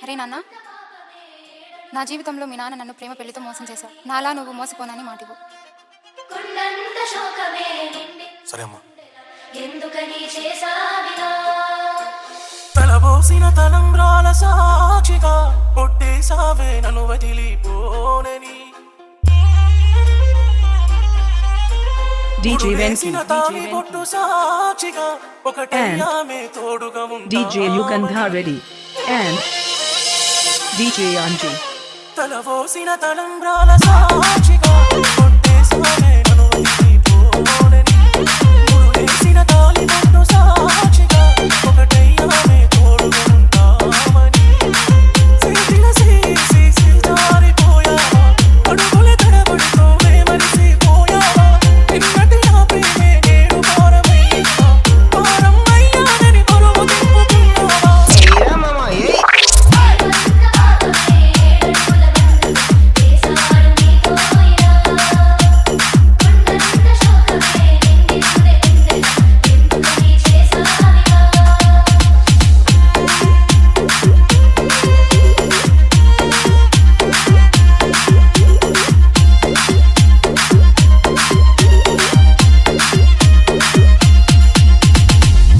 అరే నాన్న, నా జీవితంలో మీ నాన్న నన్ను ప్రేమ పెళ్లితో మోసం చేశావు. నాలా నువ్వు మోసపోనని మాటివు. సరే అమ్మా. తలబోసిన తలంబ్రాల సాక్షిగా కొట్టేసావే నన్ను వదిలిపోనని. DJ Venki and DJ Yugandha Reddy and DJ Anju. తలబోసిన తలంబ్రాల సాక్షిగా కొట్టేసావే నన్ను వదిలిపోనని. ముడులేసిన తాళి పొట్టు సాక్షిగా ఒకటయ్యామే తోడుగా ఉంటామని. చేతిల చేసి జారిపోయావా, అడుగుల తడబడుతోనే మరిసిపోయావా. నిన్నటి నా ప్రేమే నేడు భారమయ్యిందా, భారం అయ్యానని బరువు దింపుకున్నావా.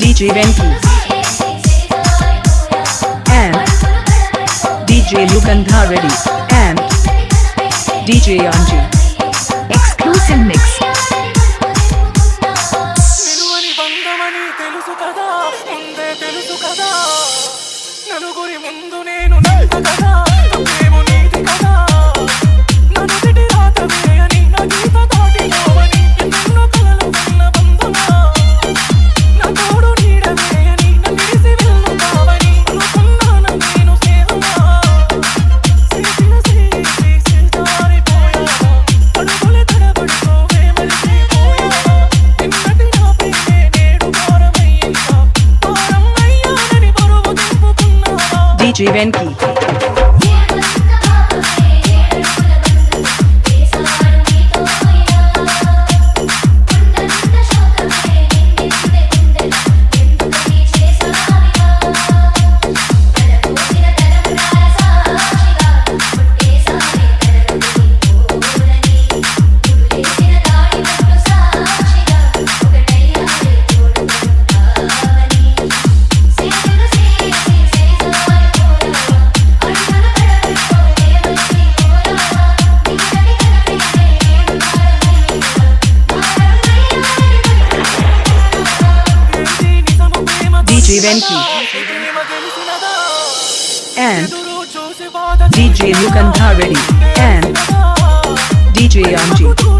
DJ Venki and DJ Yugandha Reddy and DJ Anju. Exclusive mix. నిలువని బంధమని తెలుసు కదా, ముందే తెలుసు కదా. నలుగురి ముందు నేను నింత కదా, తప్పేమో నీది కదా. నన్ను తిట్టి రాతవే అని నా గీత దాటిపోవని. ఎన్నెన్నో కలలు కన్న బంధమా, నా తోడు నీడవే అని నన్ను విడిసి వెళ్ళుతావని. అనుకున్నాను నేను స్నేహమా. చేతిల చేసి జారిపోయావా, అడుగుల తడబడుతోనే మరిసిపోయావా. నిన్నటి నా ప్రేమే నేడు భారమయ్యిందా, భారం అయ్యానని బరువు దింపుకున్నావా. DJ Venki DJ Venki and DJ Yugandha Reddy and DJ Anju.